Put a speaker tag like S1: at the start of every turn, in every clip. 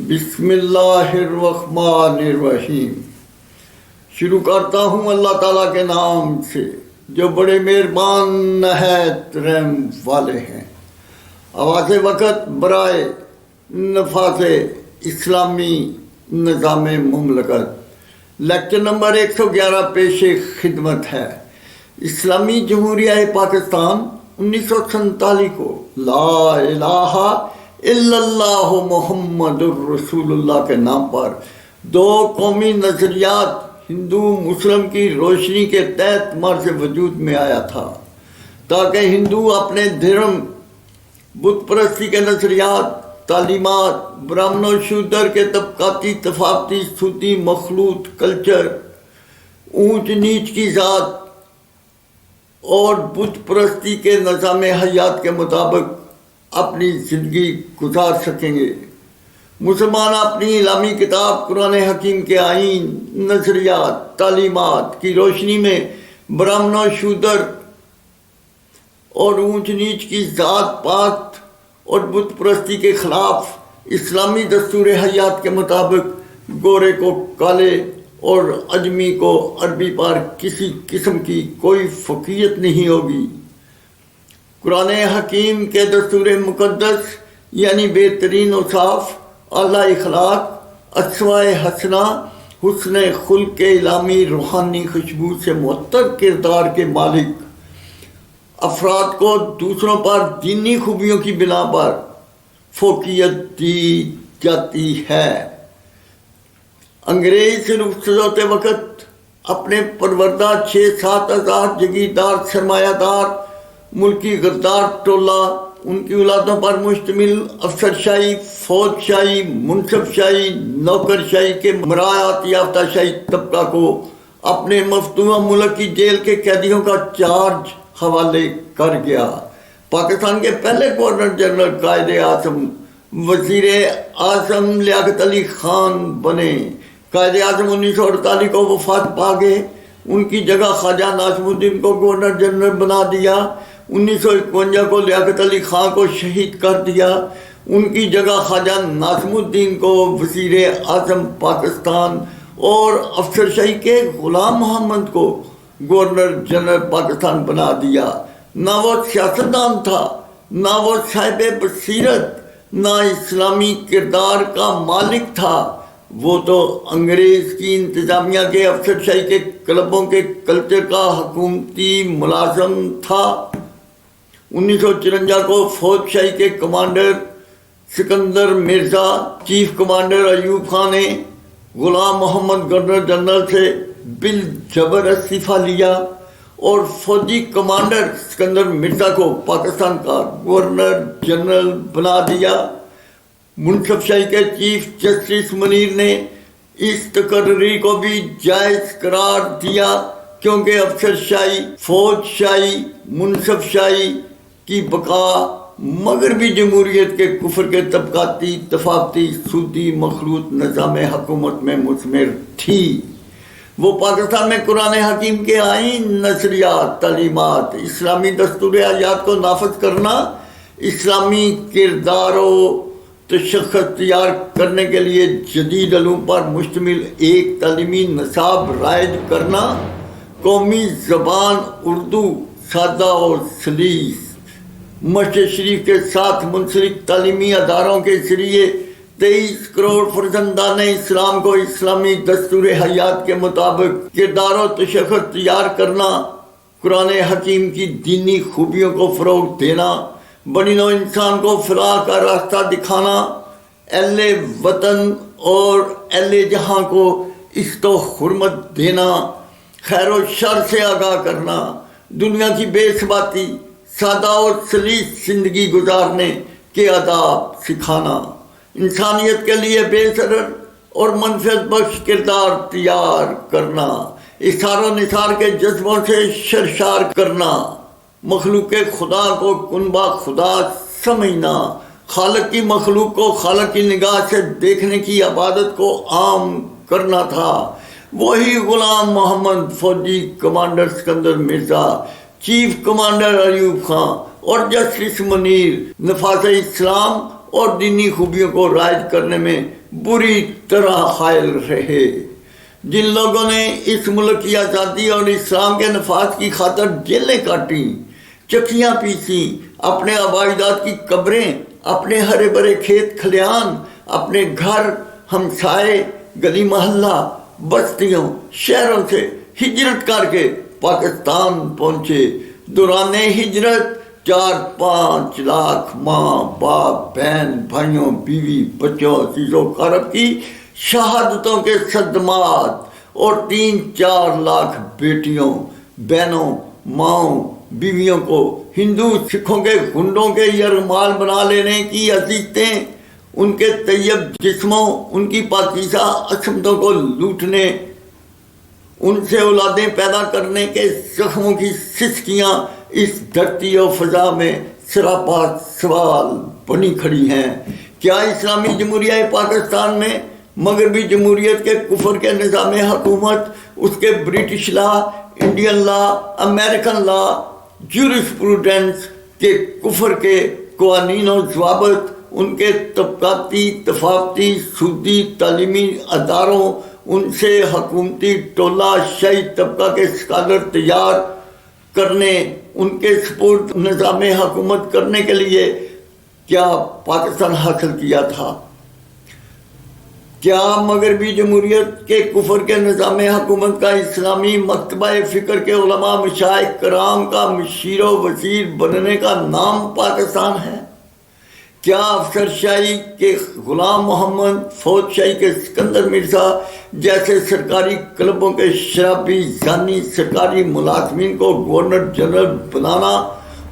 S1: بسم اللہ الرحمن الرحیم۔ شروع کرتا ہوں اللہ تعالیٰ کے نام سے جو بڑے مہربان نہایت رحم والے ہیں۔ آواز وقت برائے نفاذ اسلامی نظام مملکت لیکچر نمبر 111 پیش خدمت ہے۔ اسلامی جمہوریہ پاکستان 1947 کو لا الہ الا اللہ محمد الرسول اللہ کے نام پر دو قومی نظریات ہندو مسلم کی روشنی کے تحت مرز وجود میں آیا تھا تاکہ ہندو اپنے دھرم بت پرستی کے نظریات، تعلیمات، برہمن و شودر کے طبقاتی تفاوتی سودی مخلوط کلچر، اونچ نیچ کی ذات اور بت پرستی کے نظام حیات کے مطابق اپنی زندگی گزار سکیں گے۔ مسلمان اپنی اسلامی کتاب قرآن حکیم کے آئین، نظریات، تعلیمات کی روشنی میں برہمن و شودر اور اونچ نیچ کی ذات پات اور بت پرستی کے خلاف اسلامی دستور حیات کے مطابق گورے کو کالے اور اجمی کو عربی پر کسی قسم کی کوئی فوقیت نہیں ہوگی۔ قرآن حکیم کے دستور مقدس یعنی بہترین اوصاف، اعلیٰ اخلاق، اسوائے حسنہ، حسن خلق الہامی روحانی خوشبو سے معطر کردار کے مالک افراد کو دوسروں پر دینی خوبیوں کی بنا پر فوقیت دی جاتی ہے۔ انگریز سے رخصت ہوتے وقت اپنے پروردہ 6-7 ہزار جگیردار سرمایہ دار ملکی غدار ٹولہ ان کی اولادوں پر مشتمل افسر شاہی، فوج شاہی، منصب شاہی، نوکر شاہی کے مراعات یافتہ شاہی طبقہ کو اپنے مفتوحہ ملک کی جیل کے قیدیوں کا چارج حوالے کر گیا۔ پاکستان کے پہلے گورنر جنرل قائد اعظم وزیر اعظم لیاقت علی خان بنے۔ قائد اعظم 1948 کو وفات پا گئے۔ ان کی جگہ خواجہ ناصر الدین کو گورنر جنرل بنا دیا۔ 1951 کو لیاقت علی خان کو شہید کر دیا۔ ان کی جگہ خواجہ ناصر الدین کو وزیر اعظم پاکستان اور افسر شاہی کے غلام محمد کو گورنر جنرل پاکستان بنا دیا۔ نہ وہ سیاستدان تھا، نہ وہ صاحب بصیرت، نہ اسلامی کردار کا مالک تھا۔ وہ تو انگریز کی انتظامیہ کے افسر شاہی کے کلبوں کے کلچر کا حکومتی ملازم تھا۔ 1954 کو فوج شاہی کے commander Sikandar Mirza, chief commander Ayub Khan نے غلام محمد گورنر جنرل سے بالجبر استعفیٰ لیا اور فوجی کمانڈر سکندر مرزا کو پاکستان کا گورنر جنرل بنا دیا۔ منصف شاہی کے چیف جسٹس منیر نے اس تقرری کو بھی جائز قرار دیا کیونکہ افسر شاہی، فوج شاہی، منصف شاہی کی بقا مغربی جمہوریت کے کفر کے طبقاتی تفاوتی سودی مخلوط نظام حکومت میں مثمر تھی۔ وہ پاکستان میں قرآن حکیم کے آئین، نظریات، تعلیمات، اسلامی دستور حیات کو نافذ کرنا، اسلامی کردار و تشخص تیار کرنے کے لیے جدید علوم پر مشتمل ایک تعلیمی نصاب رائج کرنا، قومی زبان اردو سادہ اور سلیس، مسجد شریف کے ساتھ منسلک تعلیمی اداروں کے ذریعے 23 کروڑ فرزندان اسلام کو اسلامی دستور حیات کے مطابق کردار و تشخص تیار کرنا، قرآن حکیم کی دینی خوبیوں کو فروغ دینا، بنی نوع انسان کو فلاح کا راستہ دکھانا، اہل وطن اور اہل جہاں کو عزت و حرمت دینا، خیر و شر سے آگاہ کرنا، دنیا کی بے ثباتی، سادہ اور سلیس زندگی گزارنے کے آداب سکھانا، انسانیت کے لیے بے ضرر اور منفعت بخش کردار تیار کرنا، اثار و نثار کے جذبوں سے سرشار کرنا، مخلوق خدا کو کنبہ خدا سمجھنا، خالق کی مخلوق کو خالق کی نگاہ سے دیکھنے کی عبادت کو عام کرنا تھا۔ وہی غلام محمد، فوجی commander Sikandar Mirza, chief commander Ayub Khan اور جسٹس منیر نفاذ اسلام اور دینی خوبیوں کو رائج کرنے میں बुरी तरह हायल रहे। जिन लोगों ने इस मुल्क की आज़ादी और इस्लाम के नफाज की खातर जेलें काटी, चक्कियाँ पीसी, अपने आबाइदाद की कब्रें, अपने हरे भरे खेत खलियान, अपने घर, हमसाए, गली मोहल्ला, बस्तियों, शहरों से हिजरत करके पाकिस्तान पहुंचे। दौरान हिजरत 4-5 लाख माँ बाप, बहन भाइयों, बीवी बच्चों, अजीजों कारब की शहादतों के सदमात और 3-4 लाख बेटियों, बहनों, माओं, बीवियों को हिंदू सिखों के गुंडों के यरमाल बना लेने की अजीतें, उनके तैयब जिस्मों, उनकी पाकीज़ा असमतों को लूटने, उनसे औलादें पैदा करने के जख्मों की सिसकियाँ इस धरती और फजा में सरापा सवाल बनी खड़ी हैं। क्या इस्लामी जमहूरिया पाकिस्तान में मगरबी जमहूरियत के कुफर के निज़ाम हुकूमत, उसके British law, Indian law, American law, jurisprudence के कुफर के कवानीन और ज़वाबित, उनके तबकाती, तफावती, सूदी तालीमी अदारों, उनसे हकूमती टोला शाही तबका के स्कॉलर तैयार करने, उनके सपोर्ट निज़ाम हुकूमत करने के लिए क्या पाकिस्तान हासिल किया था? क्या मगरबी जमहूरियत के कुफर के निज़ाम हुकूमत का इस्लामी मकतबा फ़िक्र के उलमा मशाइख कराम का मशीर वज़ीर बनने का नाम पाकिस्तान है? क्या अफसरशाही के गुलाम मोहम्मद, फौजशाही के सिकंदर मिर्ज़ा जैसे सरकारी क्लबों के शराबी जानी सरकारी मुलाजमीन को गवर्नर जनरल बनाना,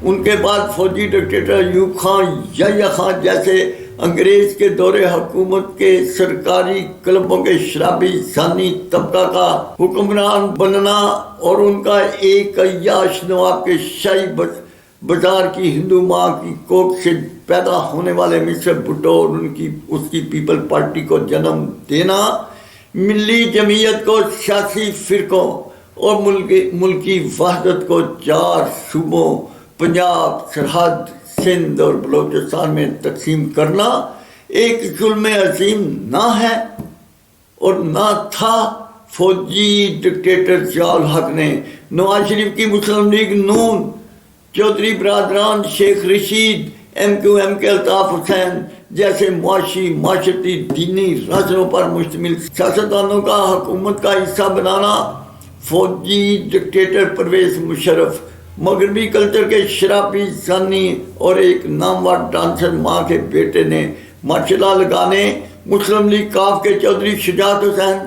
S1: उनके बाद फौजी डिक्टेटर अयूब खान, याह्या खान जैसे अंग्रेज के दौरे हुकूमत के सरकारी क्लबों के शराबी जानी तबका का हुक्मरान बनना और उनका एक अय्याश नवाब के शाही बाजार की हिंदू माँ की कोख से पैदा होने वाले मिस्टर भुट्टो और उसकी पीपल पार्टी को जन्म देना, मिली जमीयत को सियासी फिरकों और मुल्की वहदत को 4 सूबों पंजाब, सरहद, सिंध और बलोचिस्तान में तकसीम करना एक जुल्म अजीम ना है और ना था। फौजी डिक्टेटर जियाउल हक ने नवाज शरीफ की मुस्लिम लीग नून, चौधरी बरादरान शेख रशीद, MQM के अल्ताफ हुसैन जैसे मुआशी, माशरती, दीनी राजों पर मुश्तमिल सियासतदानों का हुकूमत का हिस्सा बनाना, फौजी डिक्टेटर परवेज मुशर्रफ, मगरबी कल्चर के शराबी जानी और एक नामवर डांसर माँ के बेटे ने माशाल्लाह लगाने, मुस्लिम लीग काफ के चौधरी शुजात हुसैन,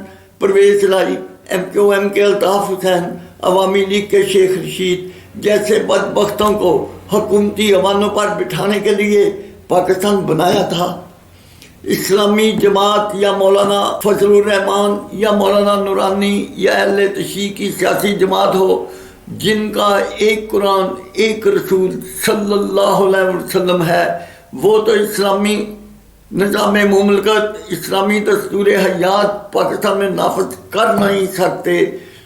S1: परवेज लाई, MQM के अल्ताफ हुसैन, अवामी लीग के शेख रशीद जैसे बदबख्तों को हुकूमती अवानों पर बिठाने के लिए पाकिस्तान बनाया था। इस्लामी जमात या मौलाना फजलुर रहमान या मौलाना नूरानी या अहले तशी की सियासी जमात हो, जिनका एक कुरान, एक रसूल सल्लल्लाहु अलैहि वसल्लम है, वो तो इस्लामी निज़ाम मुमलकत, इस्लामी दस्तूर हयात पाकिस्तान में नाफज कर नहीं सकते।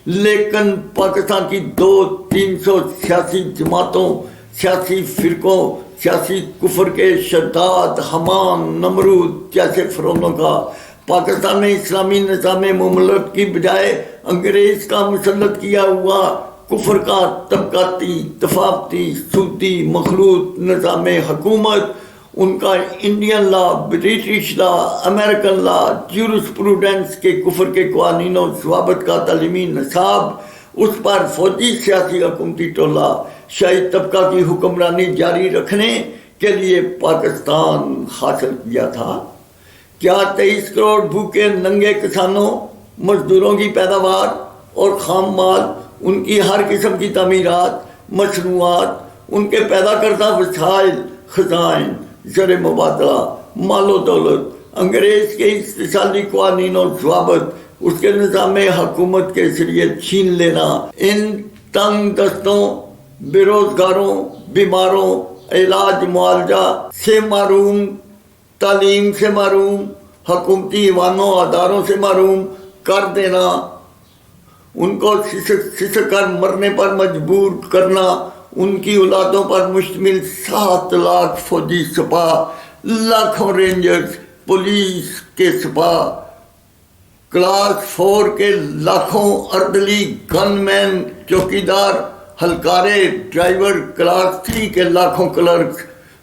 S1: लेकिन पाकिस्तान की 200-300 सियासी जमातों, सियासी फिरकों, सियासी कुफर के शद्दाद, हमान, नमरूद जैसे फिरौनों का पाकिस्तान में इस्लामी निज़ाम मुमलकत की बजाय अंग्रेज का मुसल्लत किया हुआ कुफर का तबकाती, तफावती, सूदी, मखलूत निज़ाम हुकूमत, उनका Indian law, British law, American law, jurisprudence के कुफर के कवानीन और ज़वाबित का तालीमी निसाब, उस पर फौजी सियासी हुकूमती टोला शाही तबका की हुक्मरानी जारी रखने के लिए पाकिस्तान हासिल किया था। क्या 23 करोड़ भूखे नंगे किसानों, मजदूरों की पैदावार और खाम माल, उनकी हर किस्म की तमीरात, मसनूआत, उनके पैदा करता वसाइल, खजाइन, ज़र मुबादला, मालो दौलत, अंग्रेज के इस्तिसाली कवानीन और ज़वाबित, उसके निज़ाम हुकूमत के जरिए छीन लेना, इन तंग दस्तों, बेरोज़गारों, बीमारों, इलाज मुआवजा से महरूम, तालीम से महरूम, हुकूमती ईवानों अदारों से महरूम कर देना, उनको सिसक कर मरने पर मजबूर करना, उनकी औलादों पर मुश्तमिल 7 लाख फौजी सिपाह, लाखों रेंजर्स, पुलिस के सिपाह, क्लास 4 के लाखों अर्दली, गनमैन, चौकीदार, हलकारे, ड्राइवर, क्लास 3 के लाखों क्लर्क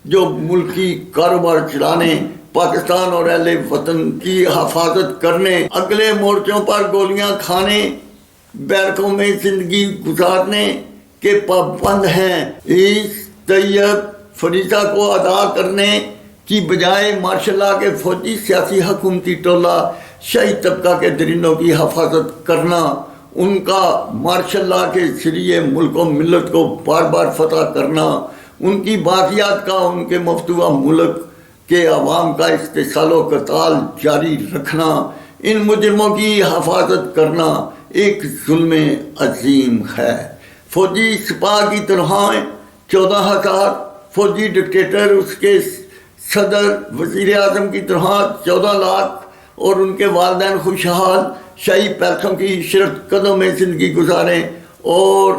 S1: जो मुल्की कारोबार चलाने, पाकिस्तान और अहले वतन की हिफाजत करने, अगले मोर्चों पर गोलियां खाने, बैरकों में जिंदगी गुजारने के पाबंद हैं। इस तैयब फरीजा को अदा करने की बजाय मार्शल लॉ के फौजी, सियासी, हुकूमती टोला, शाही तबका के दरिंदों की हिफाजत करना, उनका मार्शल लॉ के जरिए मुल्क और मिल्लत को बार बार फतह करना, उनकी बाकियात का उनके मफतूआ मुल्क के अवाम का इस्तेसालो कताल जारी रखना, इन मुजरमों की हिफाजत करना एक जुल्म अजीम है। फौजी सिपाह की तरह 14,000, फौजी डिक्टेटर उसके सदर वज़ीर आज़म की तरह 14 लाख और उनके वालिदैन खुशहाल शाही पैसों की इशरत कदों में ज़िंदगी गुजारें, और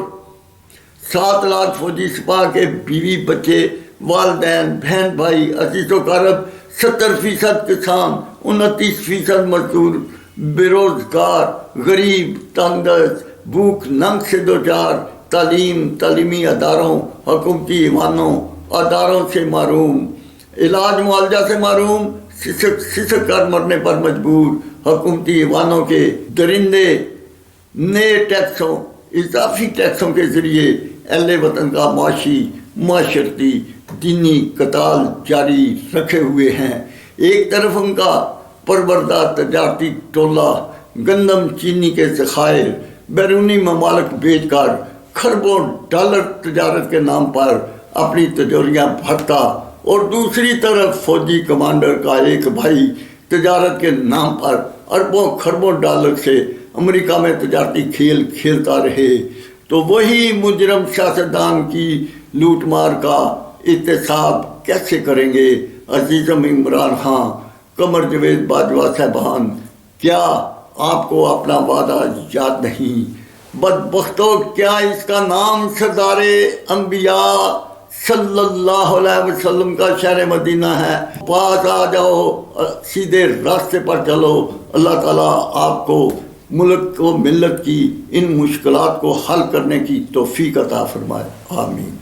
S1: 7 लाख फौजी सिपाह के बीवी बच्चे, वालिदैन, बहन भाई, अजीज़ो कारब, 70% किसान, 29% मजदूर, बेरोजगार, गरीब, तंगदस्त, भूख नंग से दो चार, तालीम, तालीमी अदारों, हुकूमती ईवानों, अदारों से महरूम, इलाज मुआवजा से महरूम, सिसक कर मरने पर मजबूर, हुकूमती ईवानों के दरिंदे, नए टैक्सों, इजाफी टैक्सों के जरिए अहले वतन का माशी, माशरती, दीनी कताल जारी रखे हुए हैं। एक तरफ उनका परवरदा तजारती टोला गंदम चीनी के ज़खायर बैरूनी ममालिक बेचकर खरबों डॉलर तजारत के नाम पर अपनी तिजोरियां भरता, और दूसरी तरफ फौजी कमांडर का एक भाई तजारत के नाम पर अरबों खरबों डॉलर से अमेरिका में तजारती खेल खेलता रहे। तो वही मुजरम सियासतदान की लूट मार का एहतसाब कैसे करेंगे अजीज़म इमरान खां, कमर जवेद बाजवा साहबान? क्या आपको अपना वादा याद नहीं? बदबख्तों, क्या इसका नाम सरदारे अंबिया सल्लल्लाहु अलैहि वसल्लम का शहर मदीना है? पास आ जाओ, सीधे रास्ते पर चलो। अल्लाह ताला आपको मुल्क को मिल्लत की इन मुश्किलात को हल करने की तौफीक अता फरमाए। आमीन।